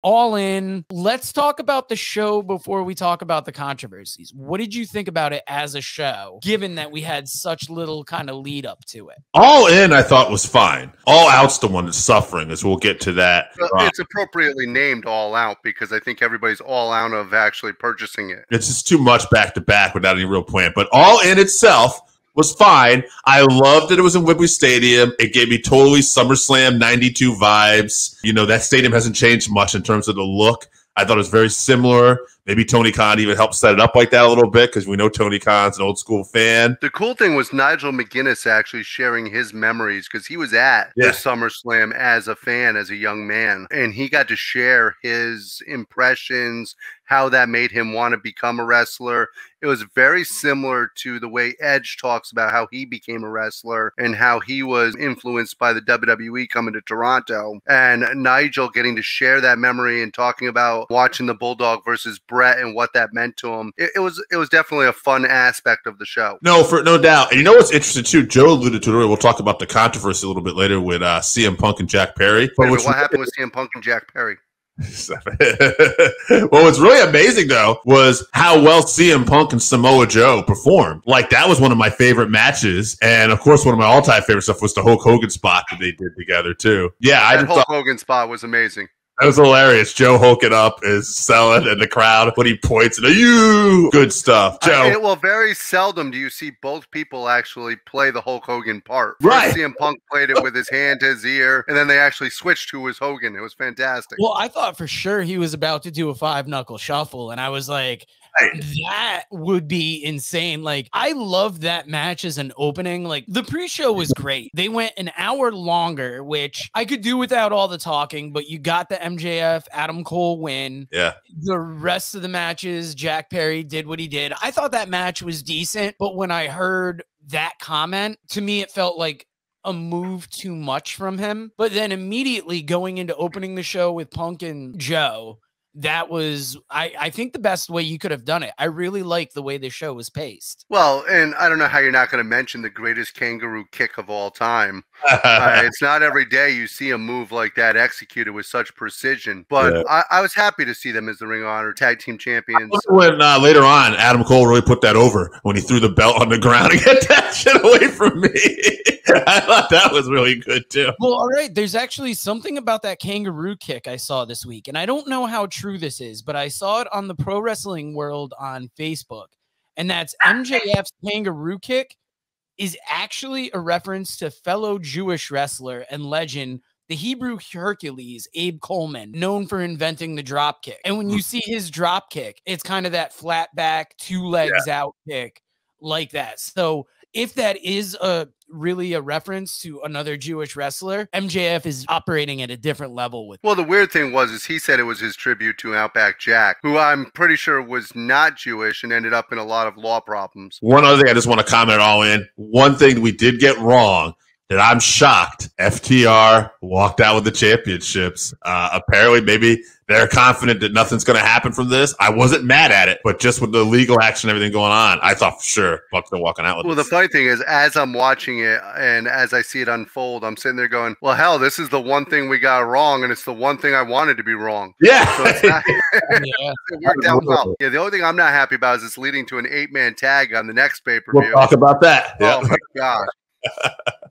All In. Let's talk about the show before we talk about the controversies. What did you think about it as a show, given that we had such little kind of lead up to it? All In, I thought, was fine. All Out's the one that's suffering, as we'll get to that. It's appropriately named All Out because I think everybody's all out of actually purchasing it. It's just too much back-to-back without any real plan. But All In itself was fine. I loved that it was in Wembley Stadium. It gave me totally SummerSlam 92 vibes. You know, that stadium hasn't changed much in terms of the look. I thought it was very similar. Maybe Tony Khan even helped set it up like that a little bit because we know Tony Khan's an old school fan. The cool thing was Nigel McGuinness actually sharing his memories because he was at the SummerSlam as a fan, as a young man, and he got to share his impressions, how that made him want to become a wrestler. It was very similar to the way Edge talks about how he became a wrestler and how he was influenced by the WWE coming to Toronto. And Nigel getting to share that memory and talking about watching the Bulldog versus Brett and what that meant to him. It was definitely a fun aspect of the show. No doubt. And you know what's interesting too? Joe alluded to it earlier. We'll talk about the controversy a little bit later with CM Punk and Jack Perry. But what happened with CM Punk and Jack Perry? Well, what's really amazing though was how well CM Punk and Samoa Joe performed. Like, that was one of my favorite matches, and of course one of my all-time favorite stuff was the Hulk Hogan spot that they did together too. Yeah, that Hulk Hogan spot was amazing. That was hilarious. Joe hulking up is selling in the crowd when he points at you. Good stuff, Joe. Well, very seldom do you see both people actually play the Hulk Hogan part. Right. CM Punk played it with his hand to his ear, and then they actually switched to his Hogan. It was fantastic. Well, I thought for sure he was about to do a 5-knuckle shuffle, and I was like, that would be insane. Like, I love that match as an opening. Like, the pre-show was great. They went an hour longer, which I could do without all the talking, but you got the MJF Adam Cole win. Yeah. The rest of the matches, Jack Perry did what he did. I thought that match was decent, but when I heard that comment, to me, it felt like a move too much from him. But then immediately going into opening the show with Punk and Joe, that was, I think, the best way you could have done it. I really like the way the show was paced. Well, and I don't know how you're not going to mention the greatest kangaroo kick of all time. It's not every day you see a move like that executed with such precision. But I was happy to see them as the Ring of Honor Tag Team Champions. When later on, Adam Cole really put that over when he threw the belt on the ground and get that shit away from me. I thought that was really good too. Well, all right. There's actually something about that kangaroo kick I saw this week, and I don't know how true this is, but I saw it on the Pro Wrestling World on Facebook, and that's MJF's kangaroo kick is actually a reference to fellow Jewish wrestler and legend, the Hebrew Hercules, Abe Coleman, known for inventing the drop kick. And when you see his drop kick, it's kind of that flat back, 2 legs out kick like that. So if that is really a reference to another Jewish wrestler, MJF is operating at a different level with. Well, the weird thing is he said it was his tribute to Outback Jack, who I'm pretty sure was not Jewish and ended up in a lot of law problems. One other thing I just want to comment All In. One thing we did get wrong that I'm shocked. FTR walked out with the championships. Apparently, maybe they're confident that nothing's going to happen from this. I wasn't mad at it, but just with the legal action and everything going on, I thought for sure Buck's been walking out with Well, this. The funny thing is, as I'm watching it and as I see it unfold, I'm sitting there going, well, hell, this is the one thing we got wrong, and it's the one thing I wanted to be wrong. Yeah. So it's not, it worked out well. Yeah, the only thing I'm not happy about is it's leading to an 8-man tag on the next pay-per-view. We'll talk about that. Oh, my gosh.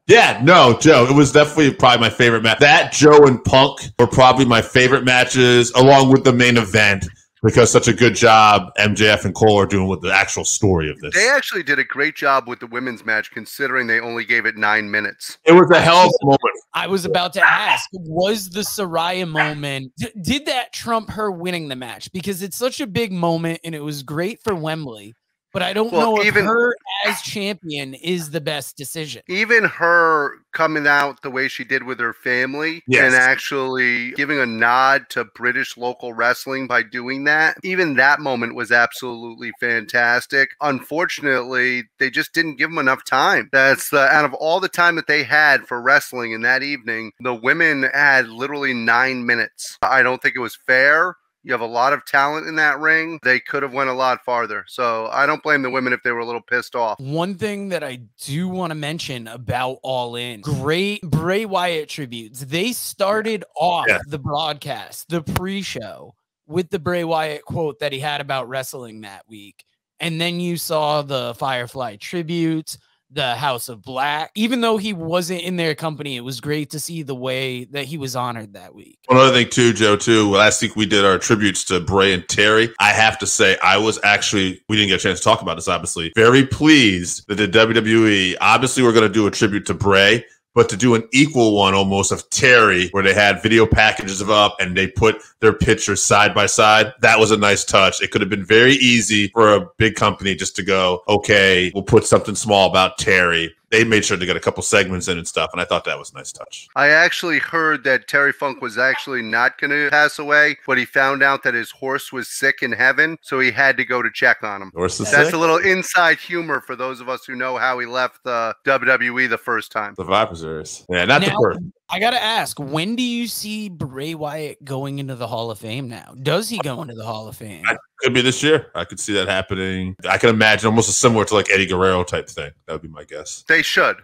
Yeah, no, Joe, it was definitely probably my favorite match. That, Joe and Punk were probably my favorite matches, along with the main event, because such a good job MJF and Cole are doing with the actual story of this. They actually did a great job with the women's match, considering they only gave it 9 minutes. It was a hell of a moment. I was about to ask, was the Saraya moment, did that trump her winning the match? Because it's such a big moment, and it was great for Wembley. But I don't know if her as champion is the best decision. Even her coming out the way she did with her family and actually giving a nod to British local wrestling by doing that, even that moment was absolutely fantastic. Unfortunately, they just didn't give them enough time. That's out of all the time that they had for wrestling in that evening, the women had literally 9 minutes. I don't think it was fair. You have a lot of talent in that ring. They could have went a lot farther. So I don't blame the women if they were a little pissed off. One thing that I do want to mention about All In, great Bray Wyatt tributes. They started off the broadcast, the pre-show, with the Bray Wyatt quote that he had about wrestling that week. And then you saw the Firefly tributes, the House of Black. Even though he wasn't in their company, it was great to see the way that he was honored that week. One other thing too, Joe, last week we did our tributes to Bray and Terry. I have to say, I was actually, we didn't get a chance to talk about this, obviously, very pleased that the WWE, obviously we're going to do a tribute to Bray, but to do an equal one almost of Terry, where they had video packages of up and they put their pictures side by side. That was a nice touch. It could have been very easy for a big company just to go, okay, we'll put something small about Terry. They made sure to get a couple segments in and stuff, and I thought that was a nice touch. I actually heard that Terry Funk was actually not going to pass away, but he found out that his horse was sick in heaven, so he had to go to check on him. Horse is That's sick? A little inside humor for those of us who know how he left the WWE the first time. The Viper Series. Yeah, not the first. I got to ask, when do you see Bray Wyatt going into the Hall of Fame now? Does he go into the Hall of Fame? Could be this year. I could see that happening. I can imagine almost similar to like Eddie Guerrero type thing. That would be my guess. They should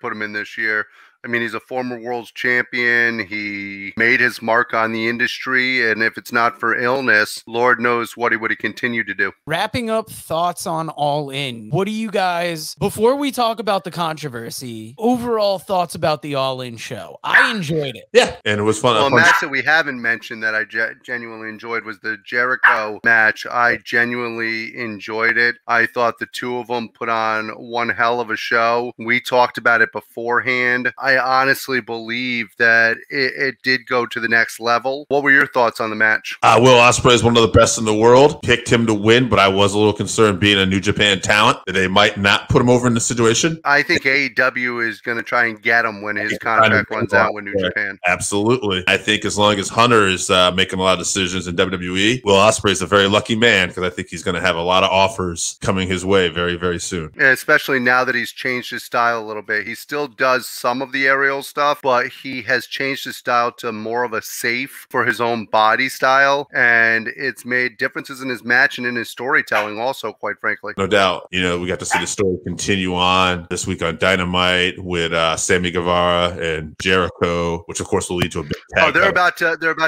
put him in this year. I mean, he's a former world champion. He made his mark on the industry. And if it's not for illness, Lord knows what he would have continued to do. Wrapping up thoughts on All In. What do you guys, before we talk about the controversy, overall thoughts about the All In show? I enjoyed it. Yeah. And it was fun. Well, a match that we haven't mentioned that I genuinely enjoyed was the Jericho match. I genuinely enjoyed it. I thought the two of them put on one hell of a show. We talked about it beforehand. I honestly believe that it did go to the next level. What were your thoughts on the match? Will Ospreay is one of the best in the world. Picked him to win, but I was a little concerned being a New Japan talent that they might not put him over in this situation. I think AEW is going to try and get him when his contract runs out with New Japan. Absolutely. I think as long as Hunter is making a lot of decisions in WWE, Will Ospreay is a very lucky man because I think he's going to have a lot of offers coming his way very, very soon. Yeah, especially now that he's changed his style a little bit. He still does some of the aerial stuff, but he has changed his style to more of a safe for his own body style, and it's made differences in his match and in his storytelling also, quite frankly. No doubt. You know, we got to see the story continue on this week on Dynamite with Sammy Guevara and Jericho, which of course will lead to a big tag. They're about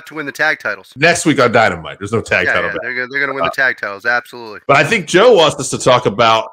to win the tag titles next week on Dynamite. There's no tag title. Yeah, they're going to win the tag titles, absolutely. But I think Joe wants us to talk about